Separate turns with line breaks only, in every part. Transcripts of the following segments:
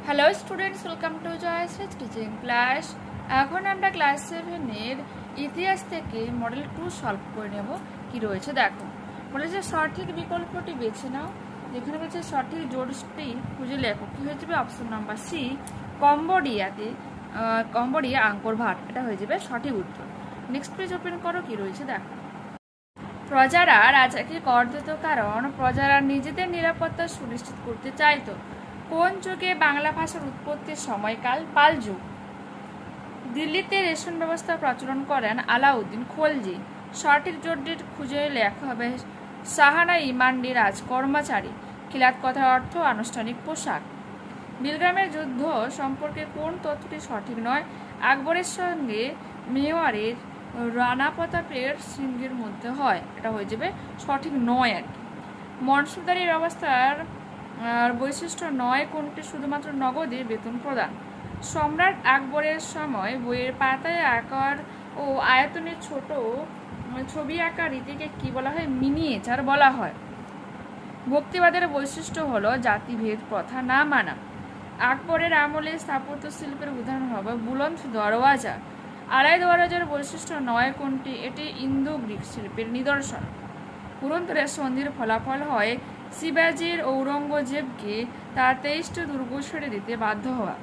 Hello students, welcome to joys teaching class. এখন আমরা class 7-এর ইতিহাস থেকে মডেল 2 সলভ করে নেব। কি রয়েছে দেখো, বলেছে সঠিক বিকল্পটি বেছে নাও। যেখানে বলছে সঠিক জোড়টি খুঁজে লেখো। কি হয়ে যাবে? Option number C, Cambodia Angkor Wat. এটা হয়ে যাবে সঠিক উত্তর। নেক্সট পেজ ওপেন করো। কি রয়েছে দেখো, প্রজারা রাজাকে কর দিত কারণ প্রজারা নিজেদের নিরাপত্তা সুনিশ্চিত করতে চাইতো। কোন যুগে বাংলা ভাষার উৎপত্তির সময়কাল? পাল যুগ। দিল্লিতে রেশন ব্যবস্থা প্রচলন করেন আলাউদ্দিন খলজি। সঠিক জোটটি খুঁজে লেখা হবে সাহানা ইমান্ডি রাজকর্মচারী। খিলাত কথার অর্থ আনুষ্ঠানিক পোশাক। বিলগ্রামের যুদ্ধ সম্পর্কে কোন তথ্যটি সঠিক নয়? আকবরের সঙ্গে মেওয়ারের রানা প্রতাপের সিংহের মধ্যে হয়। এটা হয়ে যাবে সঠিক নয় আর কি। মনসুবদারি ব্যবস্থার বৈশিষ্ট্য নয় কোনটি? শুধুমাত্র নগদে বেতন প্রদান। সম্রাট আকবরের সময় বইয়ের পাতায় আকার ও আয়তনে ছোট ছবি আঁকা রীতিকে কি বলা হয়? মিনিয়েচার বলা হয়। ভক্তিবাদের বৈশিষ্ট্য হলো জাতিভেদ প্রথা না মানা। আকবরের আমলে স্থাপত্য শিল্পের উদাহরণ হবে বুলন্দ দরওয়াজা। আড়াই দরওয়াজার বৈশিষ্ট্য নয় কোনটি? এটি ইন্দো গ্রিক শিল্পের নিদর্শন। পুরন্দরের সন্ধির ফলাফল হয় শিবাজির ঔরঙ্গজেবকে তার 23টি দুর্গ ছেড়ে দিতে বাধ্য হওয়া।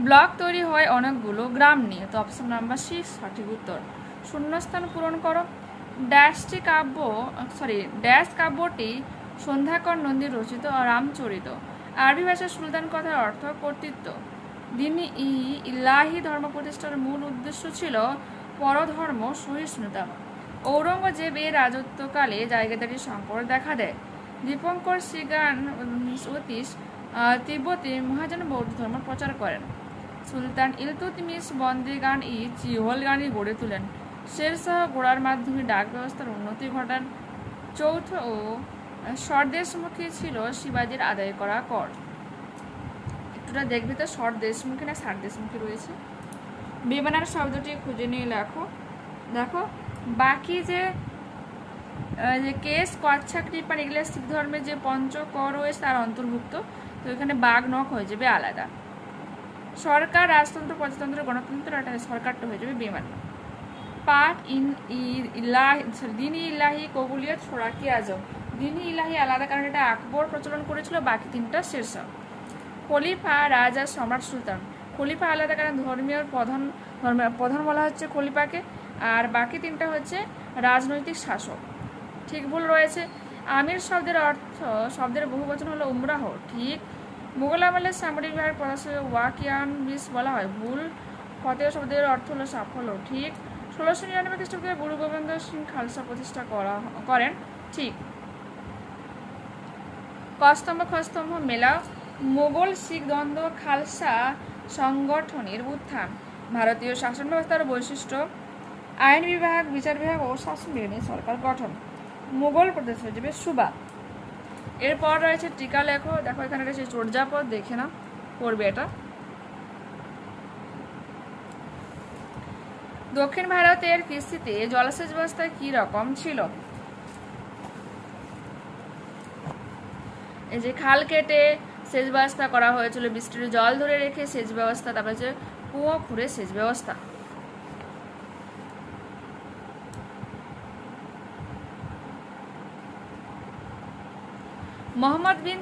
ব্লক তৈরি হয় অনেকগুলো গ্রাম নিয়ে। তো অপশন নাম্বার 6 সঠিক উত্তর। শূন্যস্থান পূরণ করো। ড্যাশ কাব্যটি সন্ধ্যাকর নন্দী রচিত রামচরিত। আরবি ভাষায় সুলতান কথার অর্থ কর্তৃত্ব। দিন ইলাহি ধর্ম প্রতিষ্ঠার মূল উদ্দেশ্য ছিল পরধর্ম সহিষ্ণুতা। ঔরঙ্গজেব এর রাজত্বকালে জায়গাদারি সংকট দেখা দেয়। দীপঙ্কর সিগান সতীশ তিব্বতে মহাযান বৌদ্ধ ধর্ম প্রচার করেন। সুলতান ইলতুৎমিশ বন্দিগান চিহলগানি গড়ে তোলেন। শেরশাহ গোড়ার মাধ্যমে ডাক ব্যবস্থার উন্নতি ঘটান। চৌথ ও স্বদেশমুখী ছিল শিবাজির আদায় করা কর। একটুটা দেখবি তো স্বদেশমুখী না সারদেশমুখী রয়েছে। বেমানার শব্দটি খুঁজে নিয়ে লেখো। দেখো বাকি যে কেস কচ্ছা কৃপান এগুলো শিখ ধর্মের যে পঞ্চকর রয়েছে তার অন্তর্ভুক্ত। তো এখানে বাঘ নখ হয়ে যাবে আলাদা। সরকার রাজতন্ত্র প্রজাতন্ত্র গণতন্ত্র এটা সরকারটা হয়ে যাবে বেমান। পাক দিন ইলাহি কবুলিয়ত সোরাকি আজম। দিন ইলাহি আলাদা কারণ এটা আকবর প্রচলন করেছিল, বাকি তিনটা শেরশাহ। খলিফা রাজা সম্রাট সুলতান। খলিফা আলাদা কারণ প্রধান বলা হচ্ছে খলিফাকে, আর বাকি তিনটা হচ্ছে রাজনৈতিক শাসক। ঠিক ভুল রয়েছে। আমির শব্দের বহু বচন হলো উমরাহ। ঠিক। মুঘল আমলের সামরিক বিভাগের প্রধান ওয়াকিয়ান বিশ বলা হয়। ভুল। ফতেহ শব্দের অর্থ হলো সাফল্য। ঠিক। 1699 খ্রিস্টাব্দে গুরু গোবিন্দ সিং খালসা প্রতিষ্ঠা করেন। ঠিক। কস্তম্ভ খস্তম্ভ মেলা। মোগল শিখ দ্বন্দ্ব খালসা সংগঠনের উত্থান। ভারতীয় শাসন ব্যবস্থার বৈশিষ্ট্য আইন বিভাগ, বিচার বিভাগ ও শাসন বিভাগ সরকার গঠন। মুঘল প্রদেশ হয়ে যাবে সুবা। এরপর রয়েছে টিকা লেখো। দেখো এখানে রয়েছে চর্যাপদ, দেখে না পড়বে এটা। দক্ষিণ ভারতের কৃষিতে জলসেচ ব্যবস্থা কি রকম ছিল? এই যে খাল কেটে সেচ ব্যবস্থা করা হয়েছিল, বৃষ্টির জল ধরে রেখে সেচ ব্যবস্থা, তারপরে হচ্ছে কুয়ো খুঁড়ে সেচ ব্যবস্থা। মোহাম্মদ বিন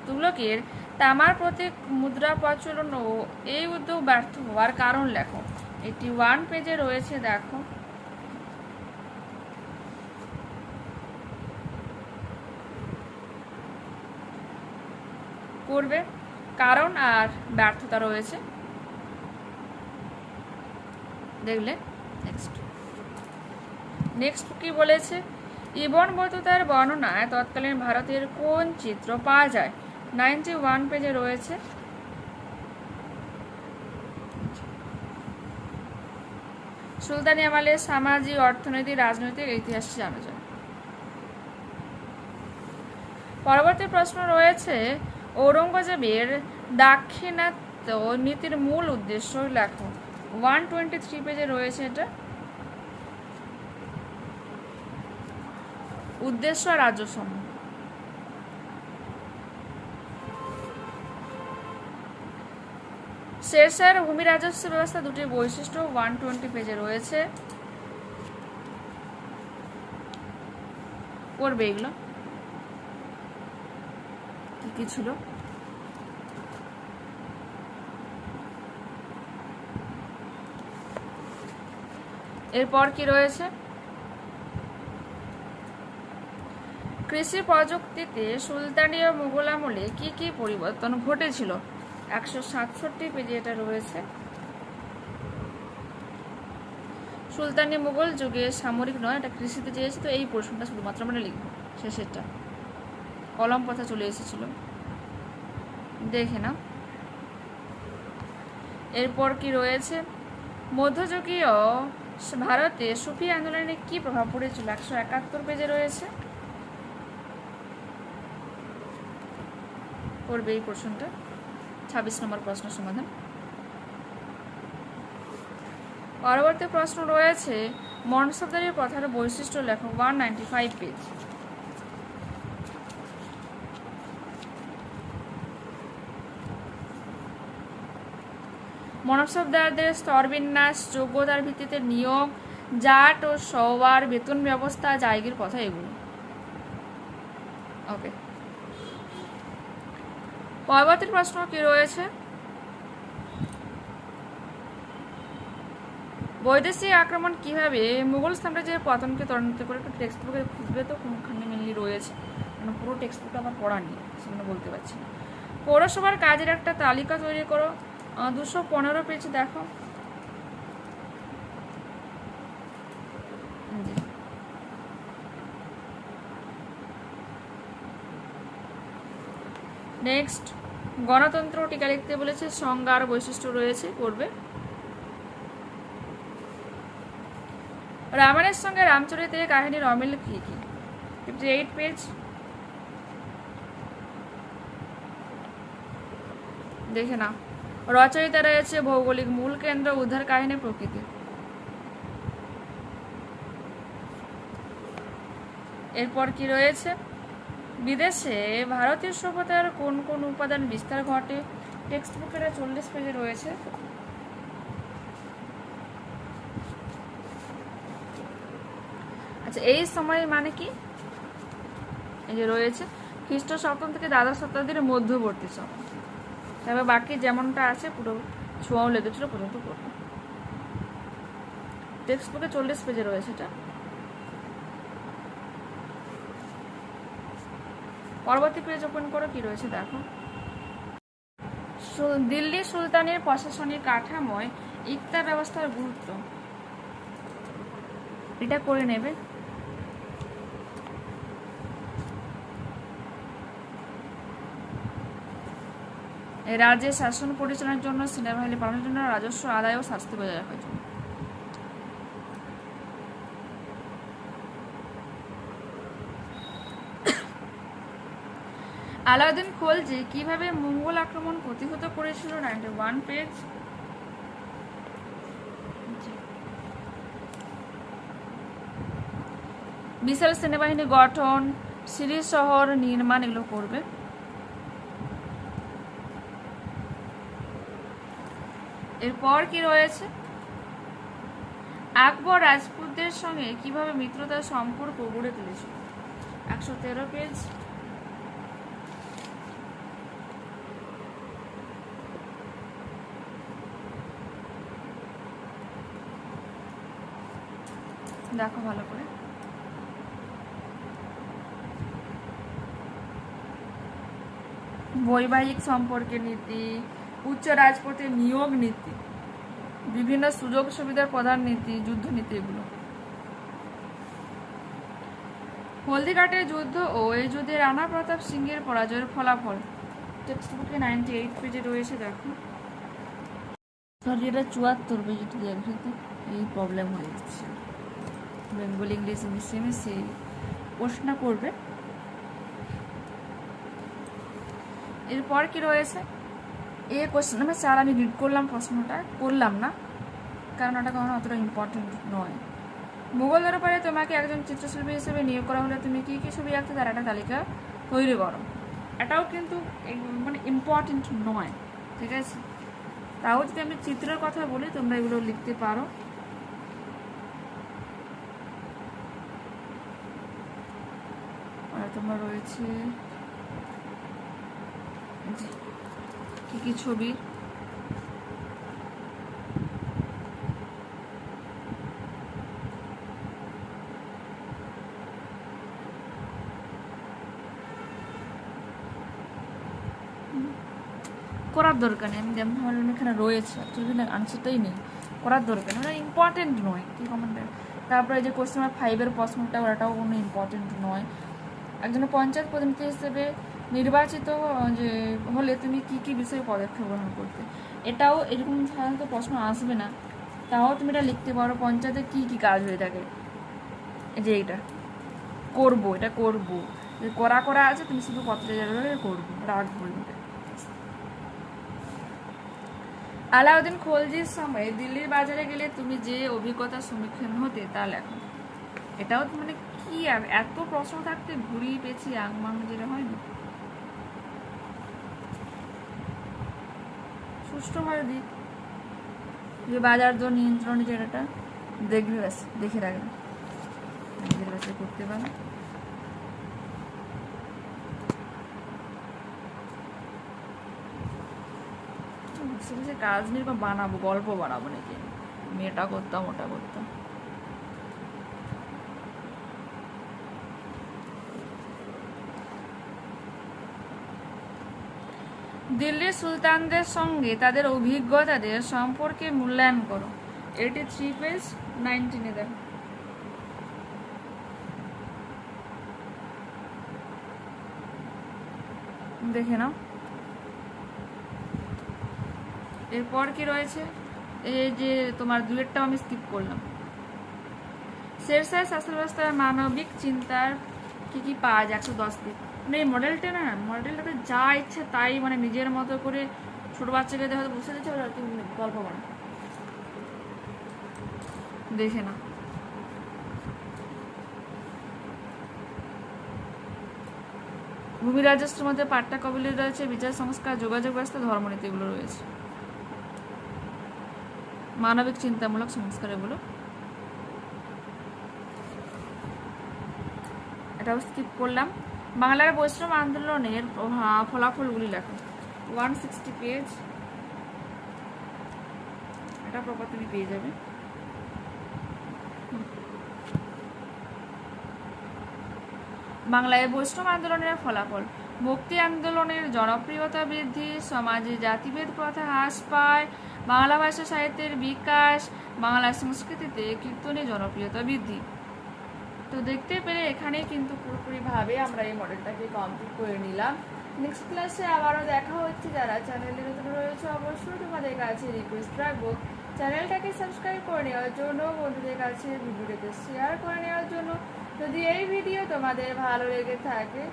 তুগলকের তামার প্রতীক মুদ্রা প্রচলন ও এই উদ্যোগ ব্যর্থ হওয়ার কারণ লেখো। এটি 1 পেজে রয়েছে। দেখো করবে কারণ আর ব্যর্থতা রয়েছে, দেখলে। নেক্সট কি বলেছে? ইবন বতুতার বর্ণনায় তৎকালীন ভারতের কোন চিত্র পাওয়া যায়? 91 পেজে রয়েছে। সুলতানি আমলের সামাজিক, অর্থনৈতিক, রাজনৈতিক ইতিহাস জানা যায়। পরবর্তী প্রশ্ন রয়েছে ঔরঙ্গজেবের দাক্ষিণাত্য নীতির মূল উদ্দেশ্য লেখো। 123 পেজে রয়েছে এটা। উদ্দেশ্য রাজ্য সমূহ। শেরশাহের ভূমি রাজস্ব ব্যবস্থা দুটি বৈশিষ্ট্য 120 পেজে রয়েছে, করবে এগুলো কি কি ছিল। এরপর কি রয়েছে, কৃষি প্রযুক্তিতে সুলতানি ও মুঘল আমলে কি কি পরিবর্তন ঘটেছিল, 167 পেজে এটা রয়েছে। সুলতানি মুঘল যুগে সামরিক নয়, এটা কৃষিতে চেয়েছে, তো এই প্রশ্নটা শুধুমাত্র আমরা লিখব, শেষেরটা কলম কথা চলে এসেছিল, দেখে না। এরপর কি রয়েছে, মধ্যযুগীয় ভারতে সুফি আন্দোলনের কি প্রভাব পড়েছিল, 171 পেজে রয়েছে, করবে এই প্রশ্নটা, 26 নম্বর প্রশ্ন সমাধান। পরবর্তী প্রশ্ন রয়েছে, মনসবদারি প্রথার বৈশিষ্ট্য লেখো, 195 পেজ। মনসবদারদের স্তরবিন্যাস, যোগ্যতার ভিত্তিতে নিয়োগ, জাট ও সওয়ার, বেতন ব্যবস্থা, জায়গির কথা, এগুলো ওকে। পরবর্তী প্রশ্ন কি রয়েছে, বৈদেশিক আক্রমণ কিভাবে মুঘল সাম্রাজ্যের পতনকে ত্বরান্বিত করে, একটু টেক্সট বুকে খুঁজবে তো কোনখানে মেনলি রয়েছে, মানে পুরো টেক্সট বুকটা আমার পড়া নেই, সেগুলো বলতে পারছি না। পৌরসভার কাজের একটা তালিকা তৈরি করো, 215 পেজ দেখো। নেক্সট, গণতন্ত্র টিকা লিখতে বলেছে, সংজ্ঞা আর বৈশিষ্ট্য রয়েছে, করবে। রামায়ণের সঙ্গে রামচরিতের কাহিনীর অমিল কি কি, 58 পেজ। দেখে না, রচয়িতা রয়েছে ভৌগোলিক মূল কেন্দ্র, উদ্ধার কাহিনী, প্রকৃতি। এরপর কি রয়েছে, বিদেশে ভারতীয় সভ্যতার কোন কোন উপাদান বিস্তার ঘটে, টেক্সট বুকের 40 পেজে রয়েছে। আচ্ছা, এই সময় মানে কি, এই যে রয়েছে খ্রিস্ট সপ্তম থেকে দ্বাদশ শতাব্দীর মধ্যবর্তী সময়, তবে বাকি যেমনটা আছে পুরো ছোঁয়াও লেগেছিল পর্যন্ত করবো। টেক্সট বুকে 40 পেজে রয়েছে এটা। পরবর্তী পেজ ওপেন করো, কি রয়েছে দেখো, দিল্লি সুলতানের প্রশাসনিক কাঠামোয় ইকতা ব্যবস্থার গুরুত্ব, এটা করে নেবে। রাজ্যের শাসন পরিচালনার জন্য, সেনাবাহিনী পালনের জন্য, রাজস্ব আদায় ও শাস্তি বজায় রাখার জন্য। আলাউদ্দিন খলজি কিভাবে মঙ্গল আক্রমণ প্রতিহত করেছিল, 91 পেজ। বিশাল সেনাবাহিনী গঠন, সিরি শহর নির্মাণ, এগুলো করবে। এরপর কি রয়েছে, আকবর রাজপুতদের সঙ্গে কিভাবে মিত্রতার সম্পর্ক গড়ে তুলেছিল, 113 পেজ। দেখো ভালো করে, বৈবাহিক সম্পর্কের নীতি, উচ্চ রাজপথের নিয়োগ নীতি, বিভিন্ন সুযোগ সুবিধার প্রধান নীতি, যুদ্ধ নীতি, এগুলো। হলদিঘাটের যুদ্ধ ও এই যুদ্ধে রানা প্রতাপ সিংহের পরাজয়ের ফলাফল, টেক্সট বুকে 98 পেজে রয়েছে, দেখো। সরি, এটা 74 পেজ, দেখো এই প্রবলেম হয়ে যাচ্ছে, বেঙ্গলি ইংলিশ মিশে মিশে প্রশ্ন করবে। এরপর কি রয়েছে, এই কোশ্চেন নাম্বার 4 আমি রিড করলাম, প্রশ্নটা করলাম না কারণ এটা কখনো অতটা ইম্পর্টেন্ট নয়। মুঘল দরবারে তোমাকে একজন চিত্রশিল্পী হিসেবে নিয়োগ করা হলে তুমি কি কি ছবি আঁকতে, তার একটা তালিকা তৈরি করো। এটাও কিন্তু মানে ইম্পর্টেন্ট নয়, ঠিক আছে। তাও যদি আমি চিত্রের কথা বলি, তোমরা এগুলো লিখতে পারো। আর তোমার রয়েছে কি কি ছবি, করার দরকার নেই। আমি যেমন ভাবলাম এখানে রয়েছে, অ্যাকচুয়ালি আনসারটাই নেই, করার দরকার নেই, ওটা ইম্পর্টেন্ট নয়। কি কমেন্ট, তারপরে যে কোশ্চেন নাম্বার 5-এর প্রশ্নটা, ওটাও কোনো ইম্পর্টেন্ট নয়। একজন পঞ্চায়েত প্রতিনিধি হিসেবে নির্বাচিত যে হলে তুমি কি কি বিষয়ে পদক্ষেপ গ্রহণ করতে, এটাও এরকম সাধারণত প্রশ্ন আসবে না, তাও তুমি এটা লিখতে পারো। পঞ্চায়েতে কি কি কাজ হয়ে থাকে, যে এটা করবো, এটা করবো, যে করা আছে, তুমি শুধু পত্রে যাবে করবো, রাখবো। আলাউদ্দিন খলজির সময় দিল্লির বাজারে গেলে তুমি যে অভিজ্ঞতার সম্মুখীন হতে তা লেখো। এটাও মানে কি এত প্রশ্ন থাকতে ঘুরিয়ে পেয়েছি আংমাং যেটা হয় না, সুষ্ঠুভাবে দিক যে বাজার দর নিয়ন্ত্রণের যেটা দেখবে, ব্যাস দেখে রাখবে, নিজের বাসে করতে পারো। কাজ নিয়ে বানাবো, গল্প বানাবো নাকি, আমি এটা করতাম ওটা করতাম। দিল্লির সুলতানদের সঙ্গে তাদের অভিজ্ঞতাদের সম্পর্কে মূল্যায়ন করো। 83 পেজ 19-এ দেখো। দেখে নাও। এরপর কি রয়েছে, এই যে তোমার দুয়েরটাও আমি স্কিপ করলাম। শেরশাহ শাসন ব্যবস্থার মানবিক চিন্তার কি কি পাওয়া যায় 110 দিক। মানে এই মডেলটা না, মডেলটাতে যা ইচ্ছে তাই মানে নিজের মতো করে ছোট বাচ্চাকে হয়তো বসে দিচ্ছে, ওরা কি গল্প বানা, দেখে না। ভূমি রাজস্বের মধ্যে পাট্টা কবিলি রয়েছে, বিচার সংস্কার, যোগাযোগ ব্যবস্থা, ধর্মনীতি, এগুলো রয়েছে। মানবিক চিন্তামূলক সংস্কার এগুলো, এটাও স্কিপ করলাম। বাংলার বৈষ্ণব আন্দোলনের ফলাফলগুলি লেখো। 160 পেজ, এটা প্রপার তুমি পেয়ে যাবে। বাংলায় বৈষ্ণব আন্দোলনের ফলাফল: মুক্তি আন্দোলনের জনপ্রিয়তা বৃদ্ধি, সমাজে জাতিভেদ প্রথা হ্রাস পায়, বাংলা ভাষা সাহিত্যের বিকাশ, বাংলা সংস্কৃতিতে কীর্তনের জনপ্রিয়তা বৃদ্ধি। তো দেখতে পেলে এখানেই কিন্তু পুরোপুরিভাবে আমরা এই মডেলটাকে কমপ্লিট করে নিলাম। নেক্সট ক্লাসে আবারও দেখা হচ্ছে। যারা চ্যানেলে নতুন রয়েছে অবশ্যই তোমাদের কাছে রিকোয়েস্ট রাখবো চ্যানেলটাকে সাবস্ক্রাইব করে নেওয়ার জন্য, বন্ধুদের কাছে ভিডিওটাকে শেয়ার করে নেওয়ার জন্য। যদি এই ভিডিও তোমাদের ভালো লেগে থাকে,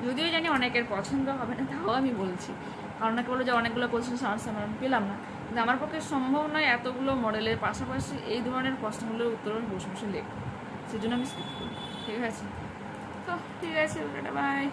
যদিও জানি অনেকের পছন্দ হবে না, তাও আমি বলছি, কারণ অনেকে বলো যে অনেকগুলো কোশ্চেন আনসার আমি পেলাম না, কিন্তু আমার পক্ষে সম্ভব নয় এতগুলো মডেলের পাশাপাশি এই ধরনের প্রশ্নগুলোর উত্তর আমি বসে বসে লেখব, সেজন্য আমি স্কিপ করি। ঠিক আছে, তো ঠিক আছে, বাই।